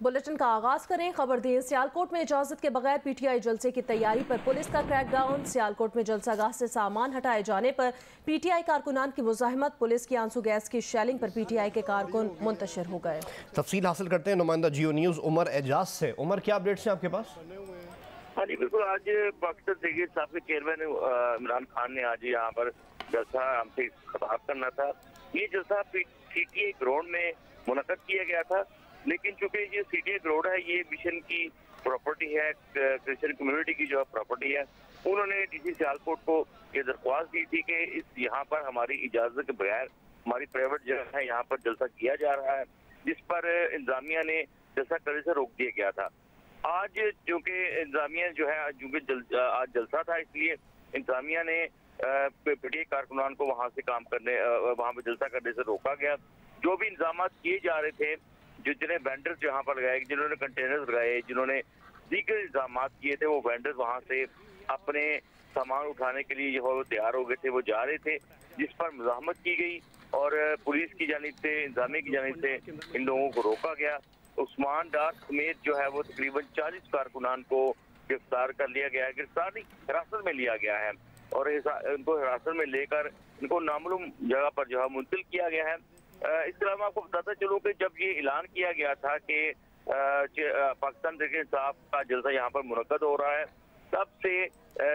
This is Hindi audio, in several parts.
बुलेटिन का आगाज करें। खबर दें, सियालकोट में इजाजत के बगैर पीटीआई जलसे की तैयारी पर पुलिस का क्रैकडाउन। सियालकोट में जलसागाह से सामान हटाए जाने पर पीटीआई कारकुनान की मुजाहिमत। पुलिस की आंसू गैस की शेलिंग पर पीटीआई के कारकुन मुंतशिर हो गए। तफसील हासिल करते हैं नुमाइंदा जियो न्यूज उमर एजाज से। उमर, क्या अपडेट्स हैं आपके पास? हाँ जी बिल्कुल, आज पाकिस्तान तहरीक साहब के चेयरमैन इमरान खान ने आज यहाँ पर जलसा हमसे खिताब करना था। ये जलसा सीटीए ग्राउंड में मुनक्कद किया गया था, लेकिन चूंकि ये सीटीए ग्राउंड है, ये मिशन की प्रॉपर्टी है, क्रिश्चियन कम्युनिटी की जो प्रॉपर्टी है। उन्होंने डीसी सियालकोट को ये दरख्वास्त दी थी कि इस यहाँ पर हमारी इजाजत के बगैर हमारी प्राइवेट जगह है, यहाँ पर जलसा किया जा रहा है, जिस पर इंतजामिया ने जलसा करने से रोक दिया गया था। आज चूंकि इंतजामिया जो है आज जलसा था, इसलिए इंतजामिया ने पीटीआई कारकुनान को वहां से काम करने, वहां पर जलसा करने से रोका गया। जो भी इंतजाम किए जा रहे थे, जितने वेंडर यहाँ पर लगाए, जिन्होंने कंटेनर लगाए, जिन्होंने दीगर इंतजाम किए थे, वो वेंडर वहां से अपने सामान उठाने के लिए जो तैयार हो गए थे, वो जा रहे थे, जिस पर मुजाहमत की गई और पुलिस की जानिब से, इंतजामिया की जानिब से इन लोगों को रोका गया। उस्मान डार समेत जो है वो तकरीबन 40 कारकुनान को गिरफ्तार कर लिया गया है, गिरफ्तार नहीं हिरासत में लिया गया है और इनको हिरासत में लेकर इनको नामालूम जगह पर जो है मुंतकिल किया गया है। इसके अलावा आपको बताता चलूं कि जब ये ऐलान किया गया था कि पाकिस्तान तहरीक इंसाफ का जलसा यहाँ पर मुनक्कद हो रहा है, तब से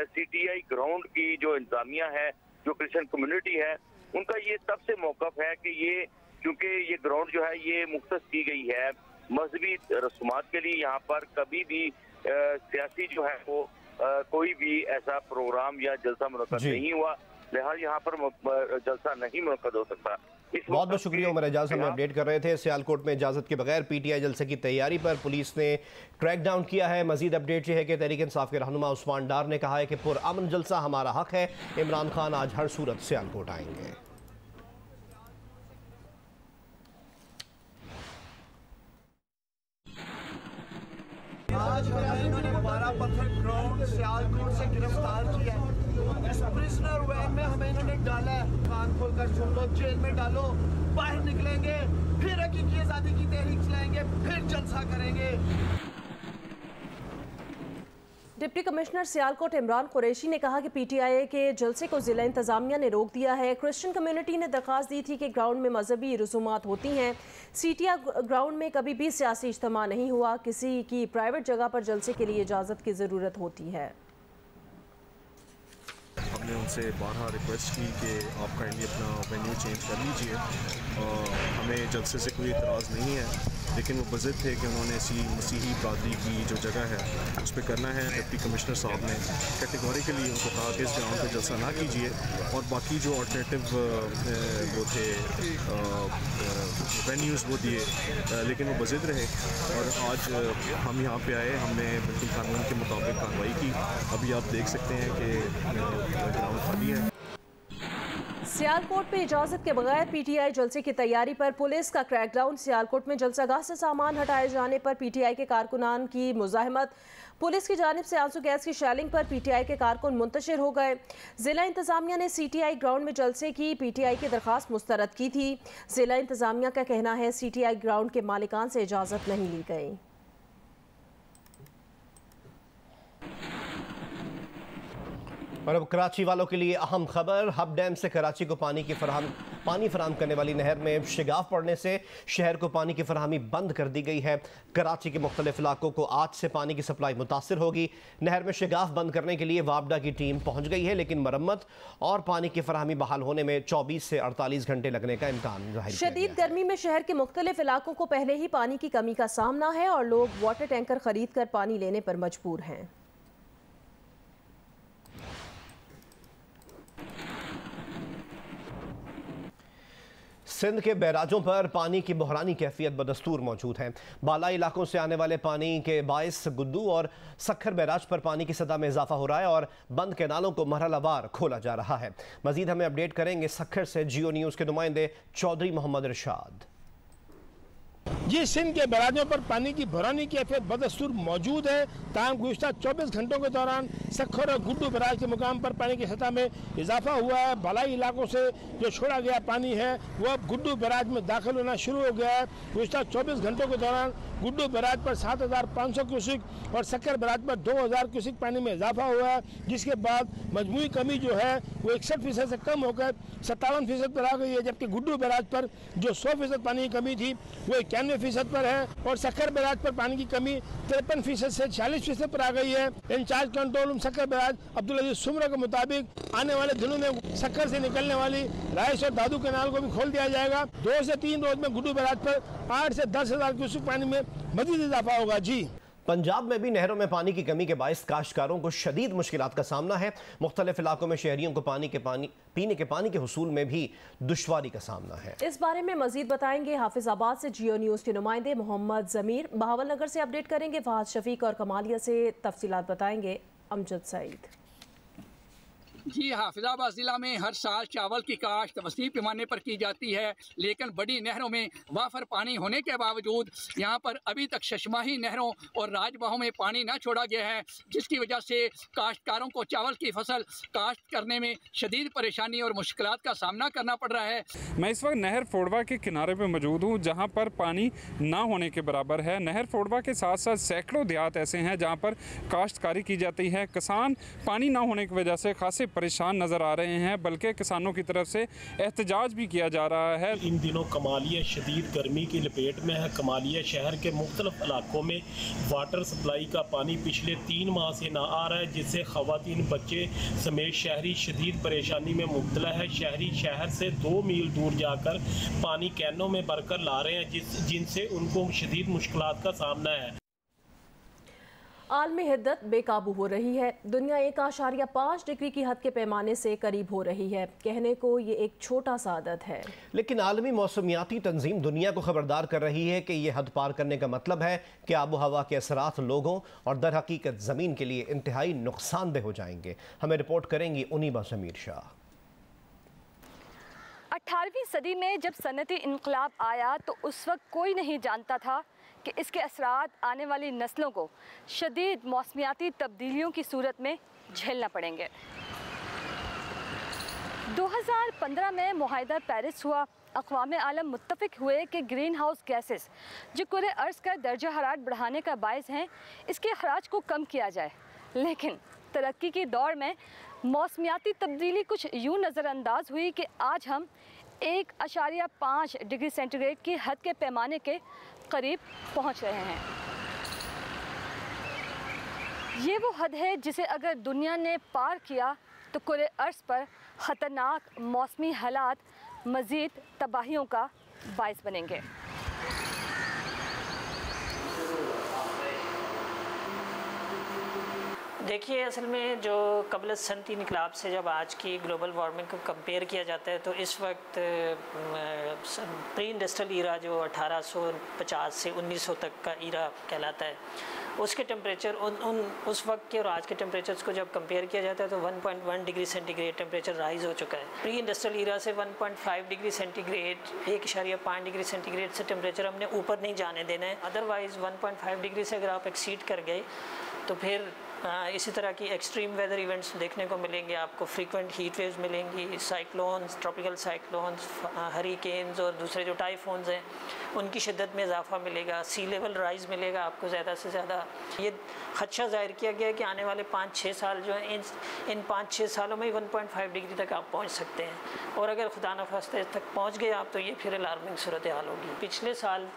सीटीआई ग्राउंड की जो इंतजामिया है, जो क्रिश्चियन कम्युनिटी है, उनका ये तब से मौकफ है कि ये क्योंकि ये ग्राउंड जो है ये मुख्तस की गई है मजहबी रसूमात के लिए, यहाँ पर कभी भी सियासी जो है वो कोई भी ऐसा प्रोग्राम या जलसा मुनक्कद नहीं हुआ, लिहाजा यहाँ पर जलसा नहीं मुनक्कद हो सकता। बहुत बहुत शुक्रिया उमर एजाज, हम अपडेट कर रहे थे। सियालकोट में इजाजत के बगैर पीटीआई जलसे की तैयारी पर पुलिस ने क्रैकडाउन किया है। मजीद अपडेट ये है कि तहरीक इंसाफ के रहनुमा उस्मान डार ने कहा है कि पुरअमन जलसा हमारा हक है। इमरान खान आज हर सूरत सियालकोट आएंगे। आज इन्होंने 12 पत्थर ग्राउंड सियालकोट से गिरफ्तार किया है। इस प्रिजनर वैन में हमें इन्होंने डाला है। कान खोलकर सुन लो, जेल में डालो, बाहर निकलेंगे, फिर हकीकी आजादी की तहरीक चलाएंगे, फिर जलसा करेंगे। डिप्टी कमिश्नर सियालकोट इमरान कुरैशी ने कहा कि पीटीआई के जलसे को जिला इंतजामिया ने रोक दिया है। क्रिश्चियन कम्युनिटी ने दरख्वास्त दी थी कि ग्राउंड में मजहबी रसूमात होती हैं। सीटिया ग्राउंड में कभी भी सियासी इज्तिमा नहीं हुआ। किसी की प्राइवेट जगह पर जलसे के लिए इजाज़त की ज़रूरत होती है। हमने उनसे बारहा रिक्वेस्ट की कि आप काइंडली अपना वेन्यू चेंज कर लीजिए। हमें जलसे से कोई इतराज़ नहीं है, लेकिन वो बज़िद थे कि उन्होंने ऐसी मसीही बरादरी की जो जगह है उस पर करना है। डिप्टी कमिश्नर साहब ने कैटेगोरिकली उनको कहा कि इस ग्राउंड पर जलसा ना कीजिए, और बाकी जो अल्टरनेटिव वो थे वेन्यूज़ वो दिए, लेकिन वो बज़िद रहे। और आज हम यहाँ पे आए, हमने बिल्कुल कानून के मुताबिक कार्रवाई की। अभी आप देख सकते हैं कि ग्राउंड खाली है। सियालकोट में इजाजत के बगैर पीटीआई जलसे की तैयारी पर पुलिस का क्रैकडाउन। सियालकोट में जलसागाह से सामान हटाए जाने पर पीटीआई के कारकुनान की मुजाहिमत। पुलिस की जानिब से आंसू गैस की शेलिंग पर पीटीआई के कारकुन मुंतशिर हो गए। जिला इंतजामिया ने सीटीआई ग्राउंड में जलसे की पीटीआई की दरख्वास्त मुस्तरद की थी। जिला इंतजामिया का कहना है सीटीआई ग्राउंड के मालिकान से इजाजत नहीं ली गई। और अब कराची वालों के लिए अहम खबर। हब डैम से कराची को पानी फराहम करने वाली नहर में शिगाफ पड़ने से शहर को पानी की फराहमी बंद कर दी गई है। कराची के मुख्तलिफ इलाकों को आज से पानी की सप्लाई मुतासर होगी। नहर में शिगाफ बंद करने के लिए वापडा की टीम पहुंच गई है, लेकिन मरम्मत और पानी की फराहमी बहाल होने में 24 से 48 घंटे लगने का इम्कान जाहिर किया गया है। शदीद गर्मी में शहर के मुख्तलिफ इलाकों को पहले ही पानी की कमी का सामना है और लोग वाटर टैंकर खरीद कर पानी लेने पर मजबूर हैं। सिंध के बैराजों पर पानी की बहरानी कैफियत बदस्तूर मौजूद है। बालाई इलाकों से आने वाले पानी के बायस गुद्दू और सखर बैराज पर पानी की सतह में इजाफा हो रहा है और बंद कैनालों को मरहलावार खोला जा रहा है। मजीद हमें अपडेट करेंगे सखर से जियो न्यूज़ के नुमाइंदे चौधरी मोहम्मद इरशाद। जी, सिंध के बराजों पर पानी की भरानी की कैफियत बदस्तूर मौजूद है। ताहम गुज़िश्ता 24 घंटों के दौरान सखर और गुड्डू बराज के मुकाम पर पानी की सतह में इजाफा हुआ है। भलाई इलाकों से जो छोड़ा गया पानी है वो अब गुड्डू बराज में दाखिल होना शुरू हो गया है। गुज़िश्ता 24 घंटों के दौरान गुड्डू बराज पर 7500 क्यूसिक और सक्कर बराज पर 2000 क्यूसिक पानी में इजाफा हुआ है, जिसके बाद मजमूई कमी जो है वो 61% से कम होकर 57% पर आ गई है। जबकि गुड्डू बराज पर जो 100% पानी की कमी थी वो 91% पर है और सक्कर बराज पर पानी की कमी 53% से 40% पर आ गई है। इंचार्ज कंट्रोल रूम सक्कर बराज अब्दुल अजीज सुमरा के मुताबिक आने वाले दिनों में सक्कर से निकलने वाली राइस और दादू कैनाल को भी खोल दिया जाएगा। 2 से 3 रोज में गुड्डू बराज पर 8 से 10 हजार क्यूसेक पानी में मजीद इजाफा होगा। जी, पंजाब में भी नहरों में पानी की कमी के बायस काश्तकारों को शदीद मुश्किलात का सामना है। मुख्तलिफ इलाकों में शहरियों को पीने के पानी के हुसूल में भी दुश्वारी का सामना है। इस बारे में मजीद बताएंगे हाफिजाबाद से जियो न्यूज़ के नुमाइंदे मोहम्मद जमीर, बहावल नगर से अपडेट करेंगे फहद शफीक और कमालिया से तफसीलात बताएंगे अमजद सईद। जी, हाफिजाबाद ज़िला में हर साल चावल की काश्त वसी पैमाने पर की जाती है, लेकिन बड़ी नहरों में वाफर पानी होने के बावजूद यहाँ पर अभी तक शशमाही नहरों और राजबाहों में पानी न छोड़ा गया है, जिसकी वजह से काश्तकारों को चावल की फसल काश्त करने में शदीद परेशानी और मुश्किलात का सामना करना पड़ रहा है। मैं इस वक्त नहर फोड़वा के किनारे पर मौजूद हूँ, जहाँ पर पानी ना होने के बराबर है। नहर फोड़वा के साथ साथ सैकड़ों देहात ऐसे हैं जहाँ पर काश्तकारी की जाती है। किसान पानी ना होने की वजह से खासे परेशान नज़र आ रहे हैं, बल्कि किसानों की तरफ से एहतजाज भी किया जा रहा है। इन दिनों कमालिया शदीद गर्मी की लपेट में है। कमालिया शहर के मुख्तलिफ इलाकों में वाटर सप्लाई का पानी पिछले 3 माह से ना आ रहा है, जिससे ख़वातीन, बच्चे समेत शहरी शदीद परेशानी में मुब्तला है। शहरी शहर से 2 मील दूर जाकर पानी कैनों में भरकर ला रहे हैं, जिनसे उनको शदीद मुश्किलात का सामना है। आलमी हिद्दत बेकाबू हो रही है। दुनिया 1.5 डिग्री की हद के पैमाने से करीब हो रही है। कहने को ये एक छोटा सा आदत है, लेकिन आलमी मौसमियाती तंजीम दुनिया को खबरदार कर रही है कि यह हद पार करने का मतलब है कि आबो हवा के असरात लोगों और दर हकीकत ज़मीन के लिए इंतहाई नुकसानदेह हो जाएंगे। हमें रिपोर्ट करेंगी उनीबा समीर शाह। 18वीं सदी में जब सनती इनकलाब आया तो उस वक्त कोई नहीं जानता था कि इसके असरात आने वाली नस्लों को शदीद मौसमियाती तब्दीलियों की सूरत में झेलना पड़ेंगे। 2015 में मुआहिदा पेरिस हुआ। अक़वाम आलम मुत्तफ़िक हुए कि ग्रीन हाउस गैसेस जो कुरे अर्ज़ का दर्जा हरारत बढ़ाने का बायस हैं, इसके अखराज को कम किया जाए। लेकिन तरक्की की दौड़ में मौसमियाती तब्दीली कुछ यूँ नज़रअंदाज हुई कि आज हम 1.5 डिग्री सेंटीग्रेड की हद के पैमाने के करीब पहुंच रहे हैं। ये वो हद है जिसे अगर दुनिया ने पार किया तो कुरे अर्ज़ पर ख़तरनाक मौसमी हालात मज़ीद तबाहियों का बायस बनेंगे। देखिए, असल में जो कबल सनती इनकलाब से जब आज की ग्लोबल वार्मिंग को कंपेयर किया जाता है तो इस वक्त प्री इंडस्ट्रियल ईरा जो 1850 से 1900 तक का ईरा कहलाता है, उसके टेम्परेचर उस वक्त के और आज के टेम्परेचर्स को जब कंपेयर किया जाता है तो 1.1 डिग्री सेंटीग्रेड टेम्परेचर राइज़ हो चुका है। प्री इंडस्ट्रियल ईरा से 1.5 डिग्री सेंटीग्रेड 1.5 डिग्री सेंटीग्रेड से टेम्परेचर हमने ऊपर नहीं जाने देना है। अदरवाइज़ 1.5 डिग्री से अगर आप एक्सीड कर गए तो फिर इसी तरह की एक्सट्रीम वेदर इवेंट्स देखने को मिलेंगे। आपको फ्रीक्वेंट हीट वेव्स मिलेंगी, साइक्लोन्स, ट्रॉपिकल साइक्लोन्स, हरिकेन्स और दूसरे जो टाइफोन्स हैं उनकी शिद्दत में इजाफा मिलेगा। सी लेवल राइज़ मिलेगा आपको ज़्यादा से ज़्यादा। ये खदशा ज़ाहिर किया गया है कि आने वाले 5-6 साल जो हैं इन 5-6 सालों में 1.5 डिग्री तक आप पहुँच सकते हैं, और अगर खुदा न खास्ते तक पहुँच गए आप तो ये फिर अलार्मिंग सूरत हाल होगी। पिछले साल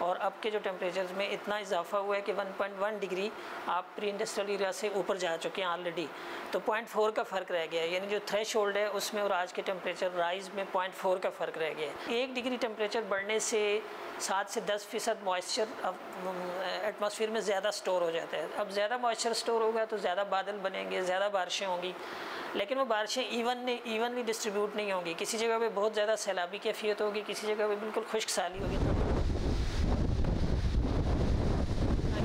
और अब के जो टेम्परेचर्स में इतना इजाफा हुआ है कि 1.1 डिग्री आप प्री इंडस्ट्रियल एरिया से ऊपर जा चुके हैं ऑलरेडी, तो 0.4 का फ़र्क रह गया है। यानी जो थ्रेश होल्ड है उसमें और आज के टेम्परेचर राइज़ में 0.4 का फ़र्क रह गया है। 1 डिग्री टेम्परेचर बढ़ने से 7 से 10% मॉइस्चर अब एटमॉस्फेयर में ज़्यादा स्टोर हो जाता है। अब ज़्यादा मॉइस्चर स्टोर होगा तो ज़्यादा बादल बनेंगे, ज़्यादा बारिशें होंगी, लेकिन वो बारिशें इवनली डिस्ट्रीब्यूट नहीं होंगी। किसी जगह पे बहुत ज़्यादा सैलाबी कैफियत होगी, किसी जगह पे बिल्कुल खुश्क साली होगी।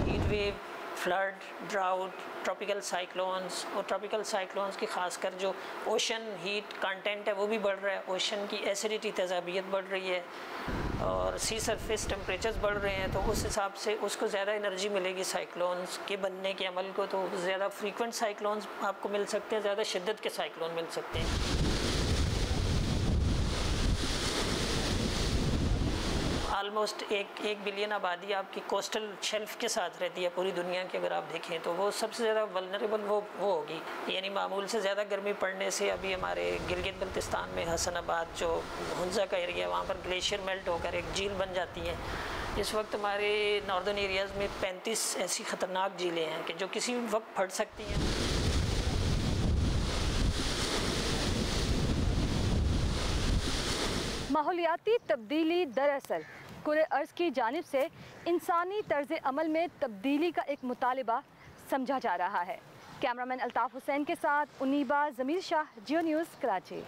Heat wave, flood, drought, tropical cyclones, और ट्रॉपिकल साइक्लोन्स की खासकर जो ओशन हीट कंटेंट है वो भी बढ़ रहा है। ओशन की एसिडिटी तेज़ाबियत बढ़ रही है। और सी सरफेस टेम्परेचर्स बढ़ रहे हैं, तो उस हिसाब से उसको ज़्यादा एनर्जी मिलेगी साइक्लोन्स के बनने के अमल को, तो ज़्यादा फ्रीक्वेंट साइक्लोन्स आपको मिल सकते हैं, ज़्यादा शिद्दत के साइक्लोन मिल सकते हैं। ऑलमोस्ट एक बिलियन आबादी आपकी कोस्टल शेल्फ के साथ रहती है पूरी दुनिया की, अगर आप देखें तो वो सबसे ज़्यादा वल्नरेबल वो होगी। यानी मामूल से ज़्यादा गर्मी पड़ने से अभी हमारे गिलगित बल्तिस्तान में हसनाबाद जो हुंजा का एरिया है वहाँ पर ग्लेशियर मेल्ट होकर एक झील बन जाती है। इस वक्त हमारे नॉर्दर्न एरियाज़ में 35 ऐसी ख़तरनाक झीलें हैं कि जो किसी वक्त फट सकती हैं। माहौलियाती तब्दीली दरअसल कुरे अर्ज़ की जानिब से इंसानी तर्ज़ अमल में तब्दीली का एक मुतालिबा समझा जा रहा है। कैमरामैन अल्ताफ़ हुसैन के साथ उन्नीबा ज़मीर शाह, जियो न्यूज़, कराची।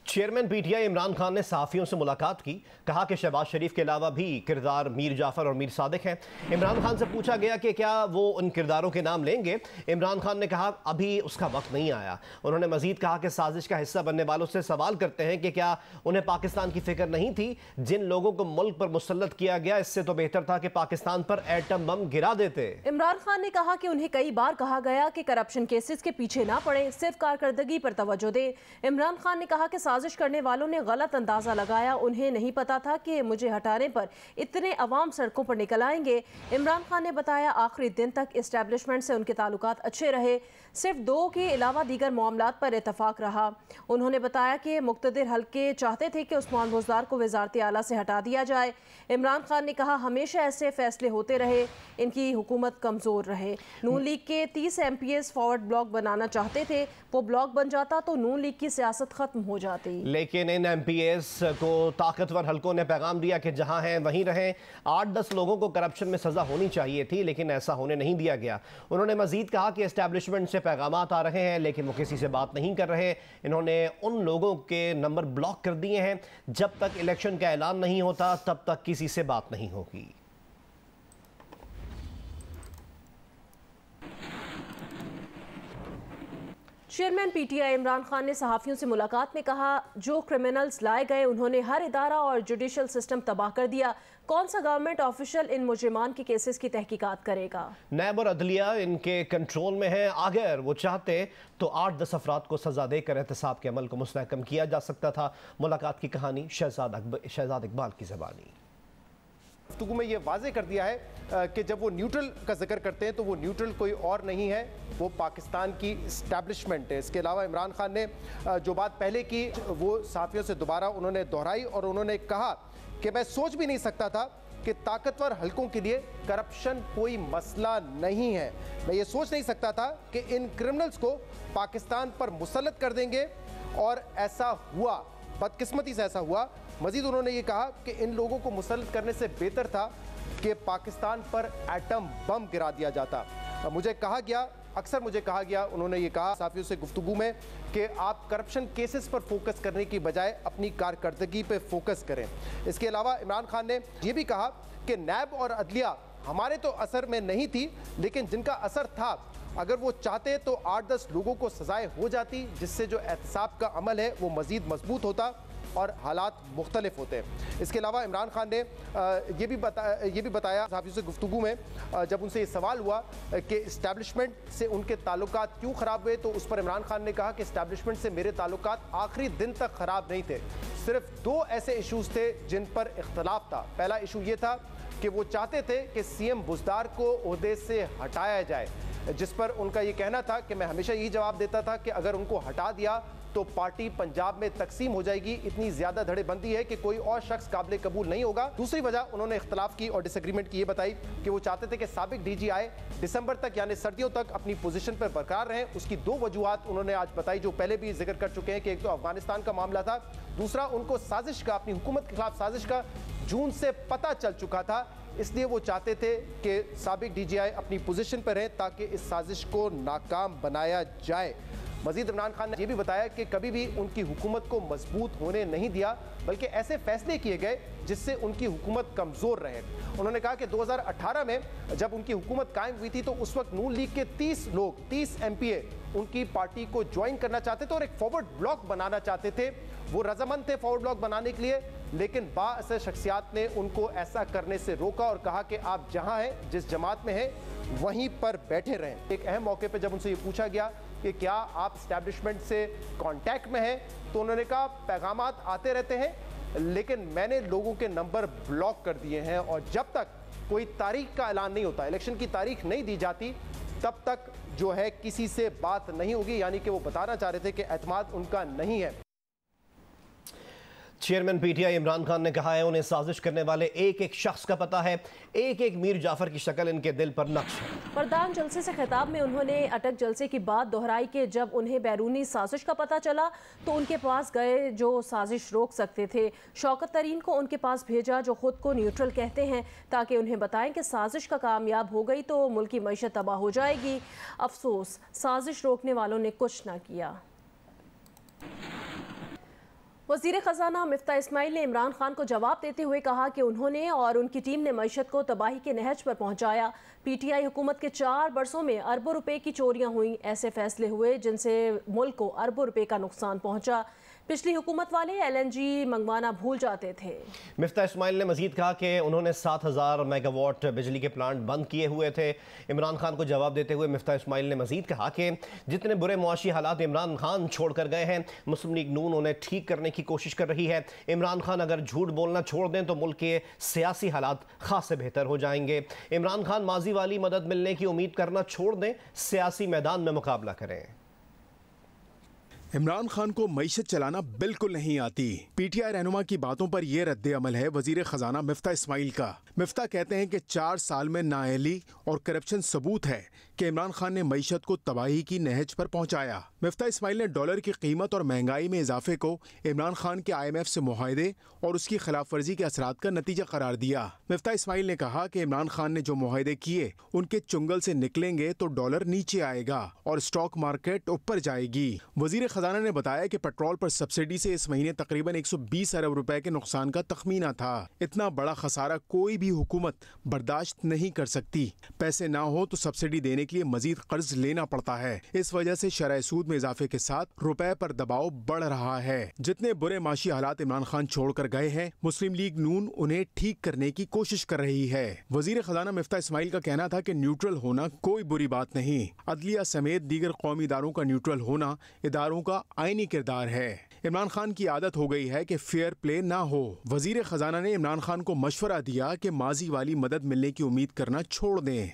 चेयरमैन पीटीआई इमरान खान ने सहाफ़ियों से मुलाकात की, कहा कि शहबाज शरीफ के अलावा भी किरदार मीर जाफ़र और मीर सादिक हैं। इमरान खान से पूछा गया कि क्या वो उन किरदारों के नाम लेंगे। इमरान खान ने कहा अभी उसका वक्त नहीं आया। उन्होंने मजीद कहा कि साजिश का हिस्सा बनने वालों से सवाल करते हैं कि क्या उन्हें पाकिस्तान की फिक्र नहीं थी। जिन लोगों को मुल्क पर मुसल्लत किया गया, इससे तो बेहतर था कि पाकिस्तान पर एटम बम गिरा देते। इमरान खान ने कहा कि उन्हें कई बार कहा गया कि करप्शन केसेस के पीछे ना पड़े, सिर्फ कारकर्दगी पर तवज्जो दें। इमरान खान ने कहा कि साजिश करने वालों ने गलत अंदाजा लगाया, उन्हें नहीं पता था कि मुझे हटाने पर इतने अवाम सड़कों पर निकल आएंगे। इमरान खान ने बताया आखिरी दिन तक इस्टेब्लिशमेंट से उनके ताल्लुकात अच्छे रहे, सिर्फ 2 के अलावा दीगर मामलात पर इतफाक रहा। उन्होंने बताया कि मुक़्तदिर हल्के चाहते थे कि उस्मान बुज़दार को वज़ारत आला से हटा दिया जाए। इमरान खान ने कहा हमेशा ऐसे फैसले होते रहे, इनकी हुकूमत कमज़ोर रहे। नून लीग के 30 MPs फॉरवर्ड ब्लॉक बनाना चाहते थे, वो ब्लॉक बन जाता तो नून लीग की सियासत ख़त्म हो जाती। लेकिन इन MPs को ताकतवर हल्कों ने पैगाम दिया कि जहां हैं वहीं रहें। 8-10 लोगों को करप्शन में सज़ा होनी चाहिए थी, लेकिन ऐसा होने नहीं दिया गया। उन्होंने मजीद कहा कि एस्टेब्लिशमेंट से पैगामात आ रहे हैं, लेकिन वो किसी से बात नहीं कर रहे। इन्होंने उन लोगों के नंबर ब्लॉक कर दिए हैं। जब तक इलेक्शन का ऐलान नहीं होता तब तक किसी से बात नहीं होगी। चेयरमैन पीटीआई इमरान खान ने सहाफ़ियों से मुलाकात में कहा जो क्रिमिनल्स लाए गए उन्होंने हर इदारा और जुडिशल सिस्टम तबाह कर दिया। कौन सा गवर्नमेंट ऑफिशियल इन मुजरिमान के केसेस की तहकीकात करेगा। नैब और अदलिया इनके कंट्रोल में है। अगर वो चाहते तो 8-10 अफराद को सजा देकर एहतसाब के अमल को मुस्तहकम किया जा सकता था। मुलाकात की कहानी शहजाद इकबाल की ज़बानी। गुफ्तगू में ये वाजे कर दिया है कि जब वो न्यूट्रल का जिक्र करते हैं तो वो न्यूट्रल कोई और नहीं है, वो पाकिस्तान की इस्टेब्लिशमेंट है। इसके अलावा इमरान खान ने जो बात पहले की वो सहाफ़ियों से दोबारा उन्होंने दोहराई और उन्होंने कहा कि मैं सोच भी नहीं सकता था कि ताकतवर हल्कों के लिए करप्शन कोई मसला नहीं है। मैं ये सोच नहीं सकता था कि इन क्रिमिनल्स को पाकिस्तान पर मुसल्लत कर देंगे, और ऐसा हुआ, बदकिस्मती से ऐसा हुआ। मजीद उन्होंने ये कहा कि इन लोगों को मुसल्लत करने से बेहतर था कि पाकिस्तान पर एटम बम गिरा दिया जाता। मुझे कहा गया, अक्सर मुझे कहा गया, उन्होंने ये कहा साथियों से गुफ्तगू में कि आप करप्शन केसेस पर फोकस करने की बजाय अपनी कारकर्दगी पे फोकस करें। इसके अलावा इमरान खान ने यह भी कहा कि नैब और अदलिया हमारे तो असर में नहीं थी, लेकिन जिनका असर था, अगर वो चाहते तो 8-10 लोगों को सजाएं हो जाती, जिससे जो एहतसाब का अमल है वो मज़ीद मजबूत होता और हालात मुख्तलिफ होते हैं। इसके अलावा इमरान खान ने ये भी बताया सहाफ़ियों से गुफ्तगू में, जब उनसे ये सवाल हुआ कि इस्टेब्लिशमेंट से उनके ताल्लुकात क्यों ख़राब हुए, तो उस पर इमरान खान ने कहा कि इस्टेब्लिशमेंट से मेरे ताल्लुकात आखिरी दिन तक ख़राब नहीं थे। सिर्फ 2 ऐसे इशूज़ थे जिन पर इख्तलाफ था। पहला इशू ये था कि वो चाहते थे कि CM बुज़दार को ओहदे से हटाया जाए, जिस पर उनका ये कहना था कि मैं हमेशा यही जवाब देता था कि अगर उनको हटा दिया तो पार्टी पंजाब में तकसीम हो जाएगी, इतनी ज्यादा धड़ेबंदी है कि कोई और शख्स काबिल कबूल नहीं होगा। दूसरी वजह उन्होंने इख्तलाफ की और डिसएग्रीमेंट की ये बताई कि वो चाहते थे कि साबिक DGI दिसंबर तक यानी सर्दियों तक अपनी पोजीशन पर बरकरार रहें। उसकी 2 वजूहात उन्होंने आज बताई, जो पहले भी जिक्र कर चुके हैं कि एक तो अफगानिस्तान का मामला था, दूसरा उनको साजिश का, अपनी हुकूमत के खिलाफ साजिश का जून से पता चल चुका था, इसलिए वो चाहते थे कि साबिक DGI अपनी पोजीशन पर रहें ताकि इस साजिश को नाकाम बनाया जाए। मजीद इमरान खान ने यह भी बताया कि कभी भी उनकी हुकूमत को मजबूत होने नहीं दिया, बल्कि ऐसे फैसले किए गए जिससे उनकी हुकूमत कमज़ोर रहे। उन्होंने कहा कि 2018 में जब उनकी हुकूमत कायम हुई थी तो उस वक्त नून लीग के 30 लोग, 30 MPA उनकी पार्टी को ज्वाइन करना चाहते थे और एक फॉरवर्ड ब्लॉक बनाना चाहते थे। वो रजामंद थे फॉरवर्ड ब्लॉक बनाने के लिए, लेकिन बाअसर शख्सियात ने उनको ऐसा करने से रोका और कहा कि आप जहां हैं, जिस जमात में हैं, वहीं पर बैठे रहें। एक अहम मौके पर जब उनसे ये पूछा गया कि क्या आप एस्टैब्लिशमेंट से कांटेक्ट में हैं, तो उन्होंने कहा पैगामात आते रहते हैं, लेकिन मैंने लोगों के नंबर ब्लॉक कर दिए हैं और जब तक कोई तारीख का ऐलान नहीं होता, इलेक्शन की तारीख नहीं दी जाती, तब तक जो है किसी से बात नहीं होगी। यानी कि वो बताना चाह रहे थे कि एतमाद उनका नहीं है। चेयरमैन पीटीआई इमरान खान ने कहा है उन्हें साजिश करने वाले एक एक शख्स का पता है, एक एक मीर जाफर की शक्ल इनके दिल पर नक्श है। प्रधान जलसे से खिताब में उन्होंने अटक जलसे की बात दोहराई कि जब उन्हें बैरूनी साजिश का पता चला तो उनके पास गए जो साजिश रोक सकते थे। शौकत तरीन को उनके पास भेजा जो खुद को न्यूट्रल कहते हैं, ताकि उन्हें बताएं कि साजिश का कामयाब हो गई तो मुल्क की मईशत तबाह हो जाएगी। अफसोस साजिश रोकने वालों ने कुछ न किया। वज़ीर ख़ज़ाना मिफ्ता इस्माइल ने इमरान खान को जवाब देते हुए कहा कि उन्होंने और उनकी टीम ने मईशत को तबाही के नहज पर पहुंचाया। पीटीआई हुकूमत के 4 बरसों में अरबों रुपए की चोरियां हुई, ऐसे फैसले हुए जिनसे मुल्क को अरबों रुपए का नुकसान पहुंचा। पिछली हुकूमत वाले LNG मंगवाना भूल जाते थे। मिफ्ता इस्माइल ने मजीद कहा कि उन्होंने 7000 मेगावाट बिजली के प्लांट बंद किए हुए थे। इमरान खान को जवाब देते हुए मिफ्ता इस्माइल ने मजीद कहा कि जितने बुरे मुआशी हालात इमरान खान छोड़ कर गए हैं, मुस्लिम लीग नून उन्हें ठीक करने की कोशिश कर रही है। इमरान खान अगर झूठ बोलना छोड़ दें तो मुल्क के सियासी हालात खासे बेहतर हो जाएंगे। इमरान खान माजी वाली मदद मिलने की उम्मीद करना छोड़ दें, सियासी मैदान में मुकाबला करें। इमरान खान को मईशत चलाना बिल्कुल नहीं आती। पीटीआई रहनुमा की बातों पर यह रद्द अमल है वजीर खजाना मिफ्ता इस्माइल का। मिफ्ता कहते हैं कि 4 साल में नाअहली और करप्शन सबूत है कि इमरान खान ने मईशत को तबाही की नहज पर पहुंचाया। मिफ्ता इस्माइल ने डॉलर की कीमत और महंगाई में इजाफे को इमरान खान के IMF से मुआहदे और उसकी खिलाफ वर्जी के असरात का नतीजा करार दिया। मिफ्ता इस्माइल ने कहा कि इमरान खान ने जो मुआहदे किए उनके चुंगल से निकलेंगे तो डॉलर नीचे आएगा और स्टॉक मार्केट ऊपर जाएगी। वजीर खजाना ने बताया कि पेट्रोल पर सब्सिडी से इस महीने तकरीबन 120 अरब रुपए के नुकसान का तखमीना था। इतना बड़ा खसारा कोई भी हुकूमत बर्दाश्त नहीं कर सकती। पैसे ना हो तो सब्सिडी देने के लिए मजीद कर्ज लेना पड़ता है। इस वजह से शरह सूद में इजाफे के साथ रुपए पर दबाव बढ़ रहा है। जितने बुरे माशी हालात इमरान खान छोड़कर गए हैं, मुस्लिम लीग नून उन्हें ठीक करने की कोशिश कर रही है। वजीर खजाना मिफ्ता इस्माइल का कहना था कि न्यूट्रल होना कोई बुरी बात नहीं। अदलिया समेत दीगर कौमी इदारों का न्यूट्रल होना इदारों का आईनी किरदार है। इमरान खान की आदत हो गई है कि फेयर प्ले ना हो। वजीर खजाना ने इमरान खान को मशवरा दिया कि माजी वाली मदद मिलने की उम्मीद करना छोड़ दें।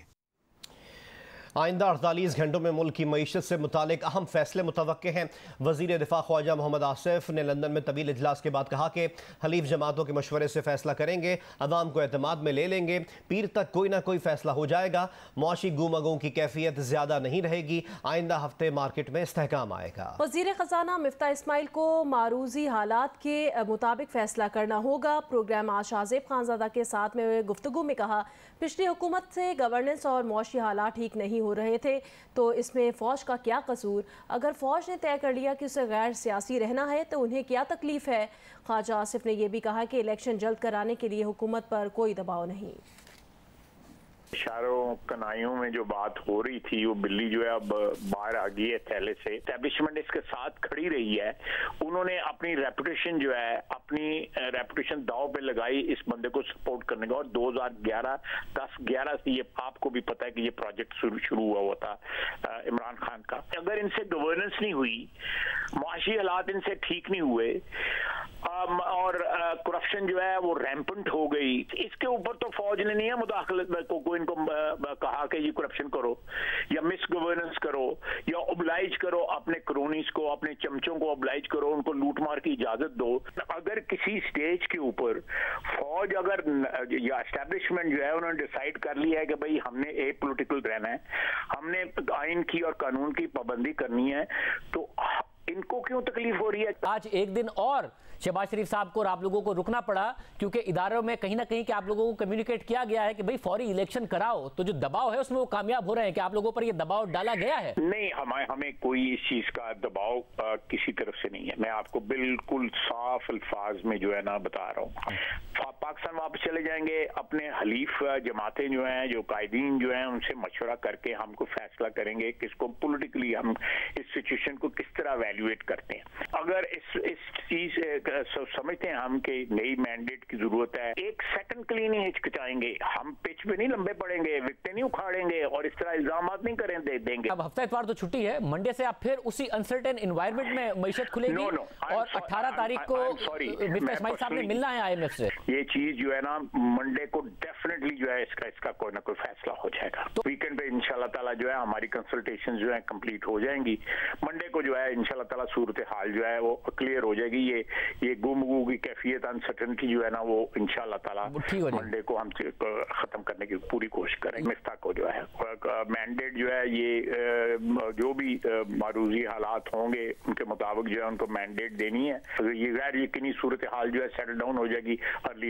आइंदा 48 घंटों में मुल्क की मईशत से मुतालिक अहम फैसले मुतवक्के हैं। वज़ीर दिफा ख्वाजा मोहम्मद आसिफ ने लंदन में तवील इजलास के बाद कहा कि हलीफ जमातों के मशवरे से फैसला करेंगे, अवाम को एतमाद में ले लेंगे, पीर तक कोई ना कोई फैसला हो जाएगा। मुआशी गुमगों की कैफियत ज़्यादा नहीं रहेगी, आइंदा हफ्ते मार्केट में इस्तेहकाम आएगा। वज़ीर ख़जाना मिफ्ता इस्माइल को मारूजी हालात के मुताबिक फैसला करना होगा। प्रोग्राम आज आज़ेब खानज़ादा के साथ में गुफ्तगू में कहा, पिछली हुकूमत से गवर्नेंस और मुआशी हालात ठीक नहीं हो रहे थे तो इसमें फ़ौज का क्या कसूर। अगर फ़ौज ने तय कर लिया कि उसे गैर सियासी रहना है तो उन्हें क्या तकलीफ है। ख्वाजा आसिफ ने यह भी कहा कि इलेक्शन जल्द कराने के लिए हुकूमत पर कोई दबाव नहीं। इशारों कनाइयों में जो बात हो रही थी वो बिल्ली जो है अब बाहर आ गई है थैले से। एस्टैब्लिशमेंट इसके साथ खड़ी रही है। उन्होंने अपनी रेपुटेशन जो है, अपनी रेपुटेशन दाव पे लगाई इस बंदे को सपोर्ट करने का। और 2011 से ये आपको भी पता है कि ये प्रोजेक्ट शुरू हुआ था इमरान खान का। अगर इनसे गवर्नेंस नहीं हुई, मुआशी हालात इनसे ठीक नहीं हुए और करप्शन जो है वो रैम्पेंट हो गई, इसके ऊपर तो फौज ने नहीं है मुदाखलत को इनको कहा कि ये करप्शन करो या मिस गवर्नेंस करो या ओब्लाइज करो अपने क्रोनीज को, अपने चमचों को ओब्लाइज करो, उनको लूट मार की इजाजत दो। अगर किसी स्टेज के ऊपर फौज अगर या एस्टैब्लिशमेंट जो है उन्होंने डिसाइड कर लिया है कि भाई हमने ए पॉलिटिकल रहना है, हमने आइन की और कानून की पाबंदी करनी है, तो इनको क्यों तकलीफ हो रही है। आज एक दिन और शहबाज शरीफ साहब को और आप लोगों को रुकना पड़ा क्योंकि इदारों में कहीं ना कहीं कि आप लोगों को कम्युनिकेट किया गया है कि भाई फौरी इलेक्शन कराओ, तो जो दबाव है उसमें वो कामयाब हो रहे हैं कि आप लोगों पर ये दबाव डाला गया है? नहीं, हमें कोई इस चीज का दबाव किसी तरफ से नहीं है। मैं आपको बिल्कुल साफ अल्फाज में जो है ना बता रहा हूँ। पाकिस्तान वापस चले जाएंगे, अपने हलीफ जमातें जो हैं, जो कायदीन जो हैं, उनसे मशवरा करके हमको फैसला करेंगे किसको पॉलिटिकली हम इस सिचुएशन को किस तरह वैल्यू इवेल्युएट करते हैं। अगर इस चीज समझते हैं हम कि नई मैंडेट की जरूरत है, एक सेकंड के लिए नहीं हिचकिचाएंगे, हम पिच पे नहीं लंबे पड़ेंगे, विकेटें नहीं उखाड़ेंगे और इस तरह इल्जाम नहीं करें देंगे। अब हफ्ता इतवार तो छुट्टी है, मंडे से आप फिर उसी अनसर्टेन एनवायरनमेंट में मईशत खुलेगी और 18 तारीख को मिफ्ता इस्माइल साहब ने मिलना है IMF से। ये चीज जो है ना मंडे को डेफिनेटली जो है इसका कोई ना कोई फैसला हो जाएगा। तो वीकेंड पे इंशाल्लाह ताला जो है हमारी कंसल्टेशन जो है कंप्लीट हो जाएंगी। मंडे को जो है इंशाल्लाह ताला सूरत हाल जो है वो क्लियर हो जाएगी। ये गुमगू की कैफियत अनसर्टेनिटी जो है ना वो इंशाल्लाह ताला मंडे को हम खत्म करने की पूरी कोशिश करेंगे। मिफ्ता को जो है मैंडेट जो है ये जो भी मारूजी हालात होंगे उनके मुताबिक जो है उनको मैंडेट देनी है। अगर ये गैर यकीनी सूरत हाल जो है सेटल डाउन हो जाएगी अर्ली